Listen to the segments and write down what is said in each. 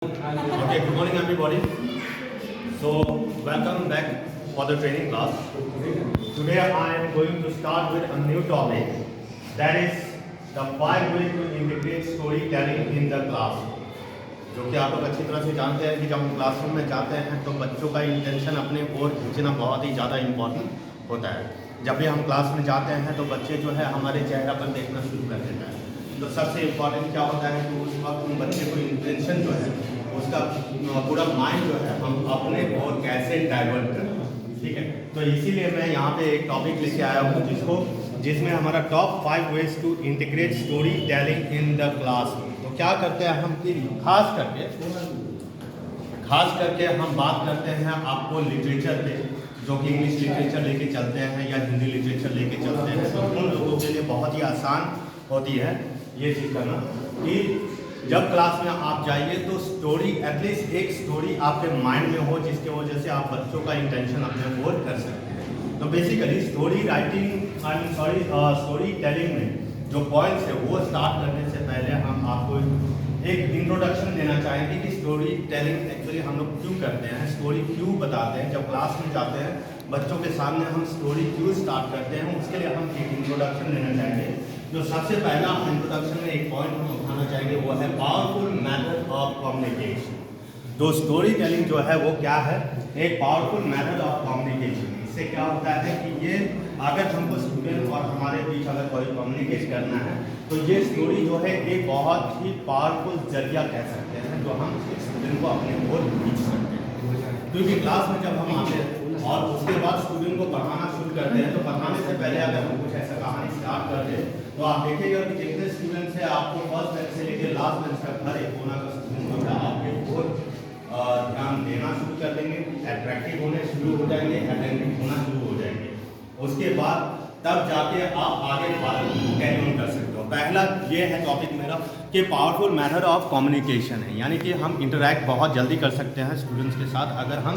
Okay, good morning everybody. So, welcome back for the training class. Today I am going to start with a new topic, that is the 5 ways to integrate storytelling in the class. जो कि आप लोग अच्छी तरह से जानते हैं कि जब हम क्लासरूम में जाते हैं तो बच्चों का इंटेंशन अपने ओर खींचना बहुत ही ज़्यादा इम्पोर्टेंट होता है। जब भी हम क्लास में जाते हैं तो बच्चे जो है हमारे चेहरा पर देखना शुरू कर देते हैं। तो सबसे इम्पोर्टेंट क्या होता है कि उस वक्त उन बच्चे को इंटेंशन जो है उसका पूरा माइंड जो है हम अपने ओर कैसे डाइवर्ट करें, ठीक है। तो इसीलिए मैं यहाँ पे एक टॉपिक लेके आया हूँ जिसमें हमारा top 5 ways to integrate story telling in the class. तो क्या करते हैं हम कि खास करके हम बात करते हैं आपको लिटरेचर पे, जो कि इंग्लिश लिटरेचर लेके चलते हैं या हिंदी लिटरेचर लेके चलते हैं। तो उन लोगों के लिए बहुत ही आसान होती है ये चीज़ करना कि जब क्लास में आप जाइए तो स्टोरी एटलीस्ट एक स्टोरी आपके माइंड में हो जिसके वजह से आप बच्चों का इंटेंशन अपने ओर कर सकते हैं। तो बेसिकली स्टोरी टेलिंग में जो पॉइंट्स है वो स्टार्ट करने से पहले हम आपको एक इंट्रोडक्शन देना चाहेंगे कि स्टोरी टेलिंग एक्चुअली हम लोग क्यों करते हैं, स्टोरी क्यों बताते हैं। जब क्लास में जाते हैं बच्चों के सामने हम स्टोरी क्यों स्टार्ट करते हैं, उसके लिए हम एक इंट्रोडक्शन देना चाहेंगे। जो सबसे पहला इंट्रोडक्शन में एक पॉइंट हम उठाना चाहेंगे वो है पावरफुल मेथड ऑफ कम्युनिकेशन। तो स्टोरी टेलिंग जो है वो क्या है, एक पावरफुल मेथड ऑफ कम्युनिकेशन। इससे क्या होता है कि ये अगर हमको स्टूडेंट और हमारे बीच अगर कोई कम्युनिकेट करना है तो ये स्टोरी जो है एक बहुत ही पावरफुल जरिया कह सकते हैं जो हम स्टूडेंट को अपने ओर खींच सकते हैं। क्योंकि क्लास में जब हम आते हैं और उसके बाद स्टूडेंट को पढ़ाना शुरू करते हैं तो पढ़ाने से पहले अगर हम कुछ ऐसा कहानी स्टार्ट कर दें तो आप देखिएगा कि जितने स्टूडेंट्स हैं आपको फर्स्ट बेंच से लेकर लास्ट बेंच तक हर एक कोना का स्टूडेंट जो है आपके ओर ध्यान देना शुरू कर देंगे, अट्रैक्टिव होने शुरू हो जाएंगे, अटेंटिव होना शुरू हो जाएंगे। उसके बाद तब जाके आप आगे कैरी ऑन कर सकते हो। पहला ये है टॉपिक मेरा कि पावरफुल मेथड ऑफ कम्युनिकेशन है, यानी कि हम इंटरैक्ट बहुत जल्दी कर सकते हैं स्टूडेंट्स के साथ अगर हम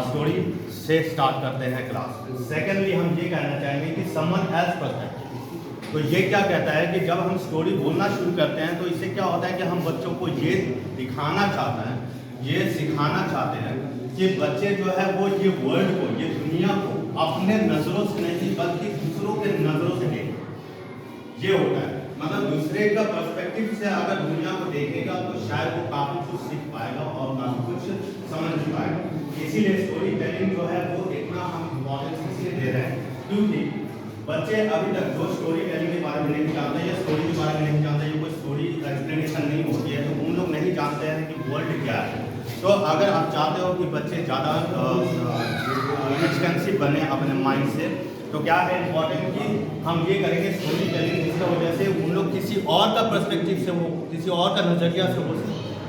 स्टोरी से स्टार्ट करते हैं क्लास। सेकेंडली हम ये कहना चाहेंगे कि समवन एल्स पर्सपेक्टिव। तो ये क्या कहता है कि जब हम स्टोरी बोलना शुरू करते हैं तो इससे क्या होता है कि हम बच्चों को ये दिखाना चाहते हैं, ये सिखाना चाहते हैं कि बच्चे जो है वो ये वर्ल्ड को, ये दुनिया को अपने नज़रों से नहीं बल्कि दूसरों के नज़रों से देखें। ये होता है मतलब दूसरे का पर्सपेक्टिव से अगर दुनिया को देखेगा तो शायद वो काफ़ी कुछ सीख पाएगा और काफ़ी कुछ समझ पाएगा। इसीलिए स्टोरी टेलिंग जो है वो इतना हम इम्पोर्टेंस इसलिए दे रहे हैं क्योंकि बच्चे अभी तक जो स्टोरी टेलिंग के बारे में नहीं जानते या स्टोरी के बारे में नहीं जानते, या कोई स्टोरी एक्सप्लेनेशन नहीं होती है तो उन लोग नहीं जानते हैं कि वर्ल्ड क्या है। तो अगर आप चाहते हो कि बच्चे ज़्यादा एक्सटेंसिव बने अपने माइंड से तो क्या है इम्पोर्टेंट कि हम ये करेंगे स्टोरी टेलिंग जिसकी वजह से उन लोग किसी और का पर्सपेक्टिव से, वो किसी और का नज़रिया से वो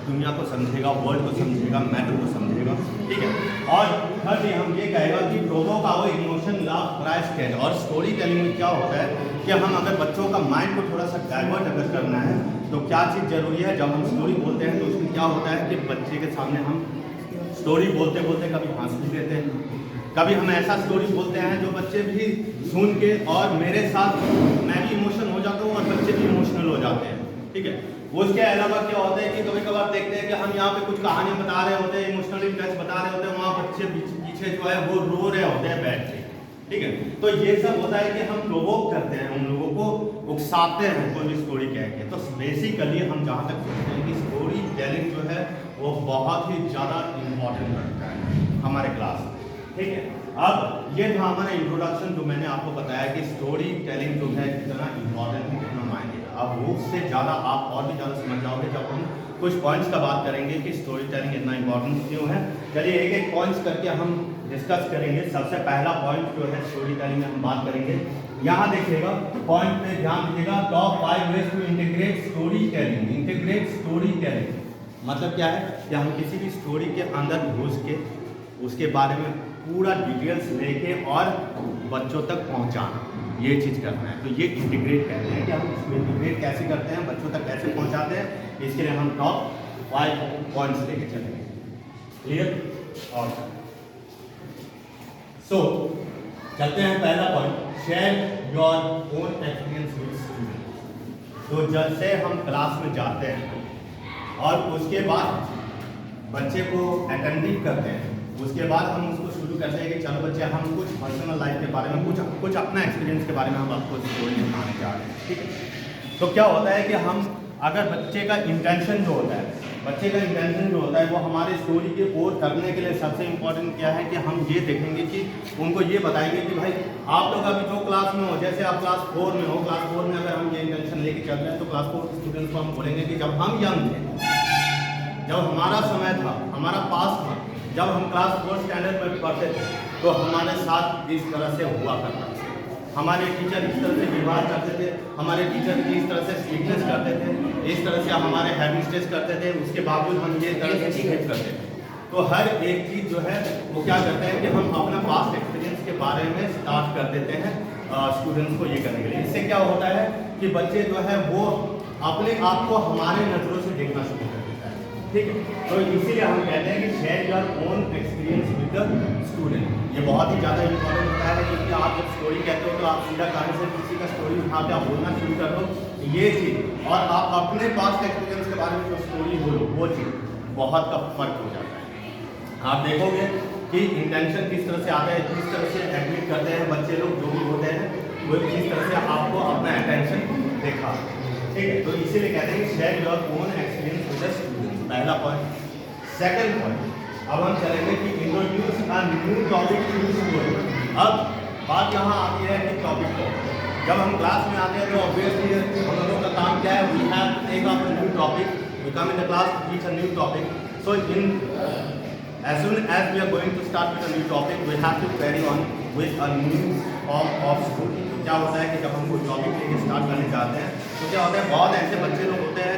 दुनिया को समझेगा, वर्ल्ड को समझेगा, मैटर को समझेगा, ठीक है। और थर्ड हम ये कहेगा कि provoke our emotion, love, price catch. और स्टोरी टेलिंग में क्या होता है कि हम अगर बच्चों का माइंड को थोड़ा सा डाइवर्ट अगर करना है तो क्या चीज़ जरूरी है। जब हम स्टोरी बोलते हैं तो उसमें क्या होता है कि बच्चे के सामने हम स्टोरी बोलते बोलते कभी हंस भी देते हैं, कभी हम ऐसा स्टोरी बोलते हैं जो बच्चे भी सुन के और मेरे साथ मैं भी इमोशनल हो जाता हूँ और बच्चे भी इमोशनल हो जाते हैं, ठीक है। उसके अलावा क्या होता है कि कभी कभार देखते हैं कि हम यहाँ पे कुछ कहानियाँ बता रहे होते हैं, इमोशनली टच बता रहे होते हैं, वहाँ बच्चे पीछे जो है वो रो रहे होते हैं बैठ के, ठीक है। तो ये सब होता है कि हम प्रोवोक करते हैं, उन लोगों को उकसाते हैं कोई भी स्टोरी कह के। तो बेसिकली हम जहाँ तक सोचते हैं कि स्टोरी टेलिंग जो है वो बहुत ही ज़्यादा इम्पोर्टेंट रखता है हमारे क्लास में, ठीक है। अब ये था हमारा इंट्रोडक्शन जो मैंने आपको बताया कि स्टोरी टेलिंग जो है कितना इम्पोर्टेंट है, कितना मायने। अब उससे ज़्यादा आप और भी ज़्यादा समझ जाओगे जब हम कुछ पॉइंट्स का बात करेंगे कि स्टोरी टेलिंग इतना इम्पोर्टेंट क्यों है। चलिए एक एक पॉइंट्स करके हम डिस्कस करेंगे। सबसे पहला पॉइंट जो है स्टोरी टेलिंग में हम बात करेंगे, यहाँ देखिएगा पॉइंट पे ध्यान दीजिएगा, top 5 ways to integrate story telling. Integrate story telling मतलब क्या है कि हम किसी भी स्टोरी के अंदर घुस के उसके बारे में पूरा डिटेल्स लेके और बच्चों तक पहुंचाना, ये चीज़ करना है। तो ये इंटीग्रेट कहते हैं कि हम इसको इंटीग्रेट कैसे करते हैं, बच्चों तक कैसे पहुंचाते हैं। इसके लिए हम टॉप 5 पॉइंट्स लेके चलेंगे। क्लियर? और सो चलते हैं पहला point, share your own experience with student. तो जब से हम क्लास में जाते हैं और उसके बाद बच्चे को अटेंटिव करते हैं, उसके बाद हम उसको शुरू करते हैं कि चलो बच्चे हम कुछ पर्सनल लाइफ के बारे में कुछ अपना एक्सपीरियंस के बारे में हम आपको स्टोरी सुनाने जा रहे हैं, ठीक है। तो क्या होता है कि हम अगर बच्चे का इंटेंशन जो होता है वो हमारे स्टोरी के ओर करने के लिए सबसे इम्पोर्टेंट क्या है कि हम ये देखेंगे कि उनको ये बताएंगे कि भाई आप लोग अभी जो क्लास में हो, जैसे आप क्लास 4 में हो, क्लास 4 में अगर हम ये इंटेंशन लेके चल रहे हैं तो क्लास 4 स्टूडेंट्स को हम बोलेंगे कि जब हम यंग थे, जब हमारा समय था, हमारा पास था, जब हम क्लास 4 स्टैंडर्ड में पढ़ते थे तो हमारे साथ इस तरह से हुआ करता था, हमारे टीचर इस तरह से व्यवहार करते थे, हमारे टीचर इस तरह से स्ट्रिक्टनेस करते थे, इस तरह से हमारे हैबिट टेस्ट करते थे, उसके बावजूद हम ये तरह से बिहेव करते थे। तो हर एक चीज़ जो है वो क्या करते हैं कि हम अपना पास्ट एक्सपीरियंस के बारे में स्टार्ट कर देते हैं स्टूडेंट्स को ये करने के लिए। इससे क्या होता है कि बच्चे जो है वो अपने आप को हमारे नज़रों से देखना शुरू कर देता है, ठीक है। तो इसीलिए हम कहते हैं कि share your own experience with the student. ये बहुत ही ज़्यादा इंपॉर्टेंट होता है क्योंकि आप जब स्टोरी कहते हो तो आप सीधा कहानी से किसी का स्टोरी उठा के आप बोलना शुरू कर दो ये चीज़, और आप अपने पास्ट एक्सपीरियंस के बारे में जो स्टोरी बोलो वो चीज़ बहुत का फर्क हो जाता है। आप देखोगे कि इंटेंशन किस तरह से आता है, किस तरह से एडमिट करते हैं बच्चे लोग जो भी होते हैं, वो किस तरह से आपको अपना अटेंशन देखा, ठीक है। तो इसीलिए कहते हैं कि share your own experience with the students, पहला पॉइंट। सेकंड पॉइंट, अब हम चलेंगे कि introduce a new topic to story. अब बात यहाँ आती है कि टॉपिक को जब हम क्लास में आते हैं तो ऑब्वियसली हम लोगों का काम क्या है, we have to take up a new topic, we come in the class to teach a new topic. So as soon as we are going to start with a new topic, we have to carry on with a new form of story। तो क्या होता है कि जब हम कोई topic लेके start करने जाते हैं तो क्या होता है, बहुत ऐसे बच्चे लोग होते हैं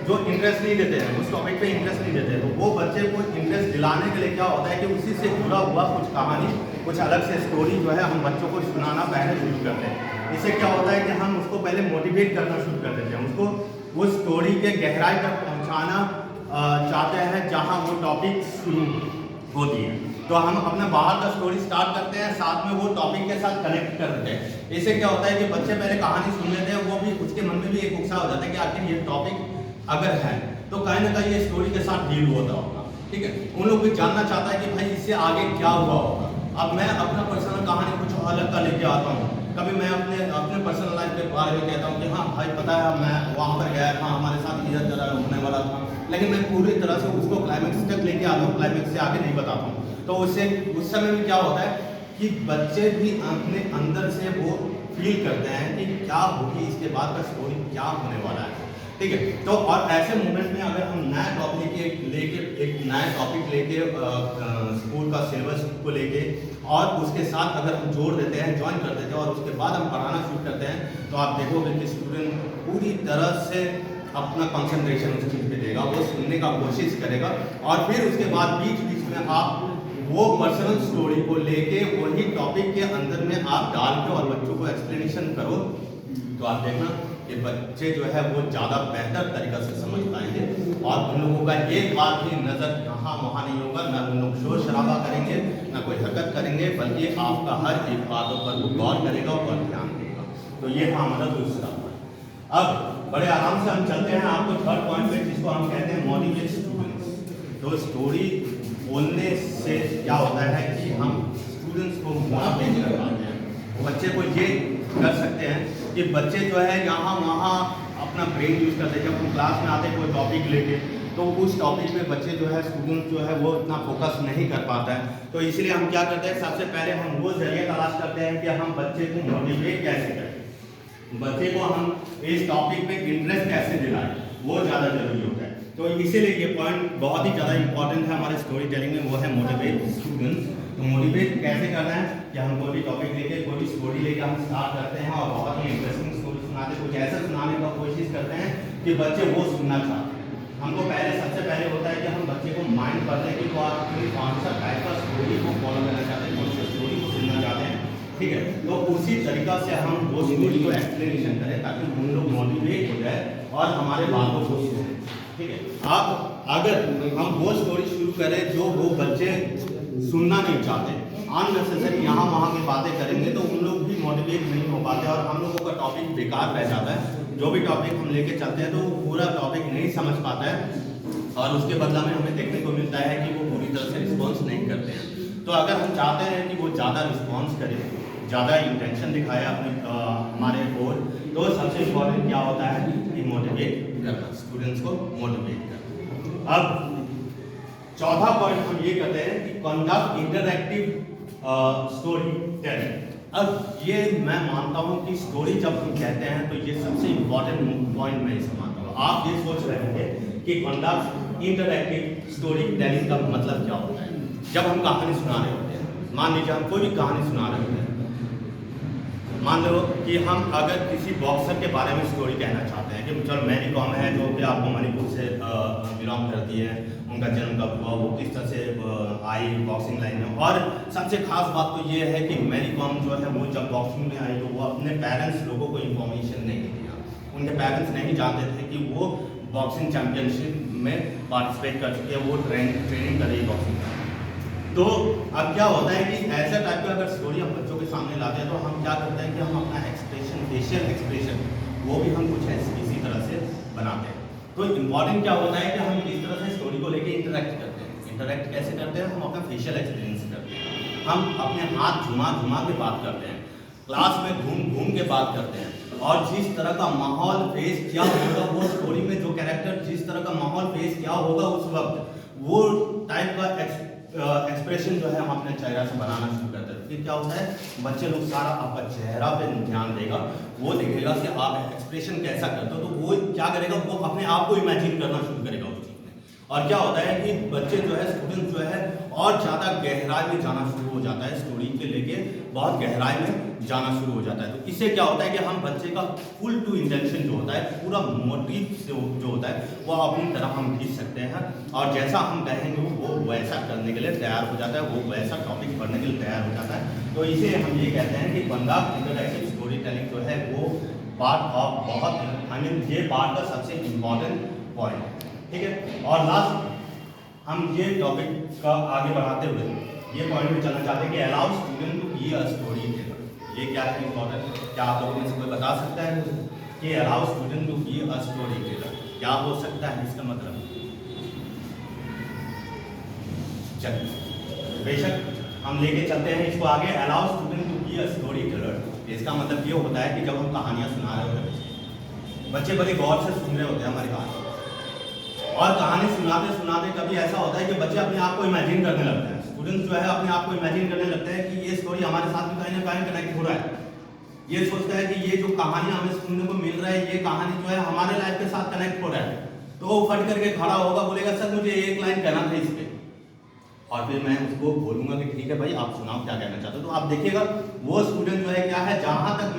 जो इंटरेस्ट नहीं देते हैं, उस टॉपिक पे इंटरेस्ट नहीं देते हैं। तो वो बच्चे को इंटरेस्ट दिलाने के लिए क्या होता है कि उसी से जुड़ा हुआ कुछ कहानी, कुछ अलग से स्टोरी जो है हम बच्चों को सुनाना पहले शुरू करते हैं। इससे क्या होता है कि हम उसको पहले मोटिवेट करना शुरू कर देते हैं, उसको उस स्टोरी के गहराई तक पहुँचाना चाहते हैं जहां वो टॉपिक शुरू होती है। तो हम अपना बाहर का स्टोरी स्टार्ट करते हैं, साथ में वो टॉपिक के साथ कनेक्ट कर देते हैं। इससे क्या होता है कि बच्चे पहले कहानी सुन लेते हैं, वो भी उसके मन में भी एक उत्साह हो जाता है कि आखिर ये टॉपिक अगर है तो कहीं ना कहीं ये स्टोरी के साथ डील होता होगा, ठीक है। उन लोग भी जानना चाहता है कि भाई इससे आगे क्या हुआ होगा। अब मैं अपना पर्सनल कहानी कुछ अलग का लेके आता हूँ, कभी मैं अपने पर्सनल लाइफ के बारे में कहता हूँ कि हाँ भाई पता है मैं वहाँ पर गया था, हमारे साथ ये जरा होने वाला था, लेकिन मैं पूरी तरह से उसको क्लाइमेक्स तक लेके आता हूँ, क्लाइमेक्स से आगे नहीं बताता हूँ। तो उससे उस समय में क्या होता है कि बच्चे भी अपने अंदर से वो फील करते हैं कि क्या होगी इसके बाद का स्टोरी क्या होने वाला है, ठीक है। तो और ऐसे मोमेंट में अगर हम नया टॉपिक लेके एक नया टॉपिक लेके स्कूल का सिलेबस को लेके और उसके साथ अगर हम जोड़ देते हैं, ज्वाइन कर देते हैं और उसके बाद हम पढ़ाना शुरू करते हैं तो आप देखोगे कि स्टूडेंट पूरी तरह से अपना कंसंट्रेशन उस चीज़ पे देगा, वो सुनने का कोशिश करेगा और फिर उसके बाद बीच बीच में आप वो पर्सनल स्टोरी को लेके वही टॉपिक के अंदर में आप डाल के और बच्चों को एक्सप्लेनेशन करो तो आप देखना कि बच्चे जो है वो ज़्यादा बेहतर तरीक़ा से समझ पाएंगे और उन लोगों का एक बात भी नज़र यहाँ वहाँ नहीं होगा, ना उन लोग शोर शराबा करेंगे, ना कोई हरकत करेंगे, बल्कि आपका हर एक बातों पर वो गौर करेगा और ध्यान देगा। तो ये था हमारा दूसरा पॉइंट। अब बड़े आराम से हम चलते हैं आपको थर्ड पॉइंट पे, जिसको हम कहते हैं मोटिवेट स्टूडेंट्स। तो स्टोरी बोलने से क्या होता है कि हम स्टूडेंट्स को मोटिवेट कर पाते हैं, बच्चे को ये कर सकते हैं कि बच्चे जो है यहाँ वहाँ अपना ब्रेन यूज़ करते हैं। जब हम क्लास में आते हैं कोई टॉपिक लेके तो उस टॉपिक पे बच्चे जो है स्टूडेंट जो है वो इतना फोकस नहीं कर पाता है। तो इसलिए हम क्या करते हैं, सबसे पहले हम वो जरिए तलाश करते हैं कि हम बच्चे को मोटिवेट कैसे करें, बच्चे को हम इस टॉपिक पे इंटरेस्ट कैसे दिलाएं, वो ज़्यादा जरूरी होता है। तो इसीलिए ये पॉइंट बहुत ही ज़्यादा इंपॉर्टेंट है हमारे स्टोरी टेलिंग में, वो है मोटिवेट स्टूडेंट्स। तो मोटिवेट कैसे करना है कि हम कोई भी टॉपिक लेके कोई भी स्टोरी लेके हम स्टार्ट करते हैं और बहुत ही इंटरेस्टिंग स्टोरी सुनाते हैं, कुछ ऐसा सुनाने का कोशिश करते हैं कि बच्चे वो सुनना चाहते हैं। हमको सबसे पहले होता है कि हम बच्चे को माइंड करते हैं कि वो आप कौन सा टाइप का स्टोरी को फॉलो करना चाहते हैं, कौन सी स्टोरी को सुनना चाहते हैं, ठीक है। तो उसी तरीका से हम वो स्टोरी को एक्सप्लेनेशन करें ताकि हम लोग मोटिवेट हो जाए और हमारे बातों को सुने, ठीक है। आप अगर हम वो स्टोरी शुरू करें जो वो बच्चे सुनना नहीं चाहते, अननेसेसरी यहाँ वहाँ की बातें करेंगे तो उन लोग भी मोटिवेट नहीं हो पाते और हम लोगों का टॉपिक बेकार रह जाता है। जो भी टॉपिक हम लेके चलते हैं तो वो पूरा टॉपिक नहीं समझ पाता है और उसके बदला में हमें देखने को मिलता है मिलता है कि वो पूरी तरह से रिस्पॉन्स नहीं करते हैं। तो अगर हम चाहते हैं कि वो ज़्यादा रिस्पॉन्स करे, ज़्यादा इंटेंशन दिखाए अपने हमारे ओर, तो सबसे इम्पोर्टेंट क्या होता है कि मोटिवेट करना, स्टूडेंट्स को मोटिवेट करना। अब चौथा पॉइंट हम ये कहते हैं कि कंडक्ट इंटरैक्टिव स्टोरी टेलिंग। अब ये मैं मानता हूँ कि स्टोरी जब हम कहते हैं तो ये सबसे इम्पोर्टेंट पॉइंट मैं इसे मानता हूँ। आप ये सोच रहे होंगे कि कंडक्ट इंटरैक्टिव स्टोरी टेलिंग का मतलब क्या होता है। जब हम कहानी सुना रहे होते हैं, मान लीजिए हम कोई भी कहानी सुना रहे होते हैं, मान लो कि हम अगर किसी बॉक्सर के बारे में स्टोरी कहना चाहते हैं कि चलो मैरी कॉम है जो कि आपको मणिपुर से बिलोंग करती है, उनका जन्म कब हुआ, वो किस तरह से आई बॉक्सिंग लाइन में। और सबसे खास बात तो ये है कि मैरी कॉम जो है वो जब बॉक्सिंग में आई तो वो अपने पेरेंट्स लोगों को इन्फॉर्मेशन नहीं दिया, उनके पेरेंट्स नहीं जानते थे कि वो बॉक्सिंग चैंपियनशिप में पार्टिसिपेट कर चुके हैं, वो ट्रेनिंग कर रही है बॉक्सिंग में। तो अब क्या होता है कि ऐसा टाइप का अगर स्टोरी हम बच्चों के सामने लाते हैं तो हम क्या करते हैं कि हम अपना एक्सप्रेशन, फेशियल एक्सप्रेशन, वो भी हम कुछ इसी तरह से बनाते हैं। तो इम्पॉर्टेंट क्या होता है कि हम इस तरह से स्टोरी को लेके इंटरेक्ट करते हैं। इंटरेक्ट कैसे करते हैं? हम अपना फेशियल एक्सपीरियंस करते हैं, हम अपने हाथ घुमा घुमा के बात करते हैं, क्लास में घूम घूम के बात करते हैं, और जिस तरह का माहौल फेस क्या होगा वो स्टोरी में जो कैरेक्टर जिस तरह का माहौल फेस क्या होगा उस वक्त वो टाइप का एक्सप्रेशन जो है हम अपने चेहरा से बनाना शुरू करते हैं। फिर क्या होता है, बच्चे लोग सारा आपका चेहरा पे ध्यान देगा, वो देखेगा कि आप एक्सप्रेशन कैसा करते हो, तो वो क्या करेगा, वो अपने आप को इमेजिन करना शुरू करेगा उस चीज़ में। और क्या होता है कि बच्चे जो है, स्टूडेंट जो है और ज़्यादा गहराई में जाना शुरू हो जाता है, स्टोरी के लेके बहुत गहराई में जाना शुरू हो जाता है। तो इससे क्या होता है कि हम बच्चे का फुल टू इंटेंशन जो होता है, पूरा मोटिव से जो होता है वो अपनी तरफ हम खींच सकते हैं, और जैसा हम कहेंगे वो वैसा करने के लिए तैयार हो जाता है, वो वैसा टॉपिक पढ़ने के लिए तैयार हो जाता है। तो इसे हम ये कहते हैं कि कंडक्ट इंटरैक्टिव स्टोरी टेलिंग जो है वो पार्ट ऑफ बहुत ये पार्ट का सबसे इम्पॉर्टेंट पॉइंट, ठीक है। और लास्ट हम ये टॉपिक का आगे बढ़ाते हुए ये पॉइंट में चलना चाहते हैं कि allow student to be a story teller. ये क्या है इम्पोर्टेंट, क्या आप लोगों में से कोई बता सकता है कि allow student to be a story teller क्या हो सकता है? इसका मतलब चलिए बेशक हम लेके चलते हैं इसको आगे। Allow student to be a story teller, इसका मतलब ये होता है कि जब हम कहानियाँ सुना रहे होते हैं, बच्चे बड़े गौर से सुन रहे होते हैं हमारी कहानी, और कहानी सुनाते सुनाते कभी ऐसा होता है कि बच्चे अपने आप को इमेजिन करने लगते हैं, स्टूडेंट्स जो है अपने आप को इमेजिन करने लगते हैं कि ये स्टोरी हमारे साथ भी कहीं ना कहीं कनेक्ट हो रहा है। ये सोचता है कि ये जो कहानी हमें सुनने को मिल रहा है, ये कहानी जो है हमारे लाइफ के साथ कनेक्ट हो रहा है। तो वो फट करके खड़ा होगा, बोलेगा सर मुझे एक लाइन कहना था इस पे, और फिर मैं उसको बोलूंगा कि ठीक है भाई आप सुनाओ क्या कहना चाहते हो। तो आप देखिएगा वो स्टूडेंट जो है क्या है, जहां तक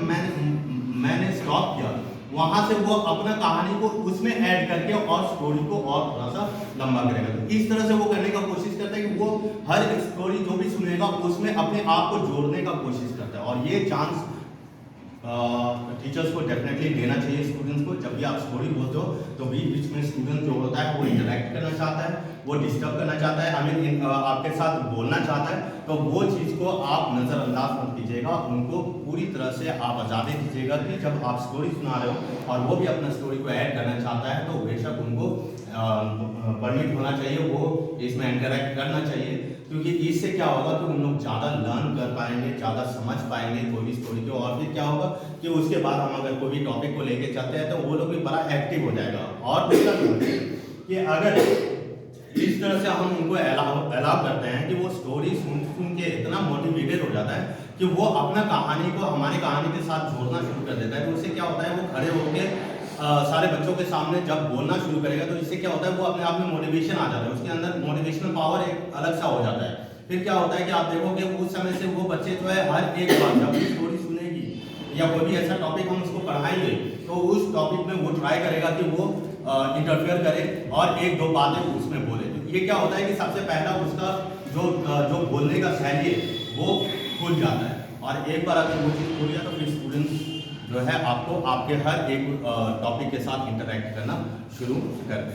मैंने स्टॉप किया वहां से वो अपना कहानी को उसमें ऐड करके और स्टोरी को और थोड़ा सा लंबा करेगा। तो इस तरह से वो करने का कोशिश करता है कि वो हर स्टोरी जो भी सुनेगा उसमें अपने आप को जोड़ने का कोशिश करता है। और ये चांस टीचर्स को डेफिनेटली देना चाहिए स्टूडेंट्स को। जब भी आप स्टोरी बोलते हो तो बीच बीच में स्टूडेंट जो होता है वो इंटरेक्ट करना चाहता है, वो डिस्टर्ब करना चाहता है, आई मीन आपके साथ बोलना चाहता है, तो वो चीज़ को आप नज़रअंदाज मत कीजिएगा, उनको पूरी तरह से आप आज़ादी दीजिएगा कि जब आप स्टोरी सुना रहे हो और वो भी अपना स्टोरी को ऐड करना चाहता है तो बेशक उनको परमिट होना चाहिए, वो इसमें इंटरेक्ट करना चाहिए, क्योंकि इससे क्या होगा कि उन लोग ज़्यादा लर्न कर पाएंगे, ज़्यादा समझ पाएंगे कोई भी स्टोरी को। और फिर क्या होगा कि उसके बाद हम अगर कोई भी टॉपिक को लेके चलते हैं तो वो लोग भी बड़ा एक्टिव हो जाएगा। और दूसरा कि अगर इस तरह से हम उनको अलाउ करते हैं कि वो स्टोरी सुन के इतना मोटिवेटेड हो जाता है कि वो अपना कहानी को हमारी कहानी के साथ जोड़ना शुरू कर देता है। तो उससे क्या होता है, वो खड़े होकर सारे बच्चों के सामने जब बोलना शुरू करेगा तो इससे क्या होता है, वो अपने आप में मोटिवेशन आ जाता है, उसके अंदर मोटिवेशनल पावर एक अलग सा हो जाता है। फिर क्या होता है कि आप देखोगे उस समय से वो बच्चे जो है हर एक बार जब भी स्टोरी सुनेगी या कोई भी ऐसा टॉपिक हम उसको पढ़ाएंगे तो उस टॉपिक में वो ट्राई करेगा कि वो इंटरफेयर करे और एक दो बातें उसमें बोले। तो ये क्या होता है कि सबसे पहला उसका जो बोलने का शैली है वो खुल जाता है, और एक बार अगर वो चीज़ खुल जाए तो फिर स्टूडेंट्स जो है आपको आपके हर एक टॉपिक के साथ इंटरेक्ट करना शुरू कर दें।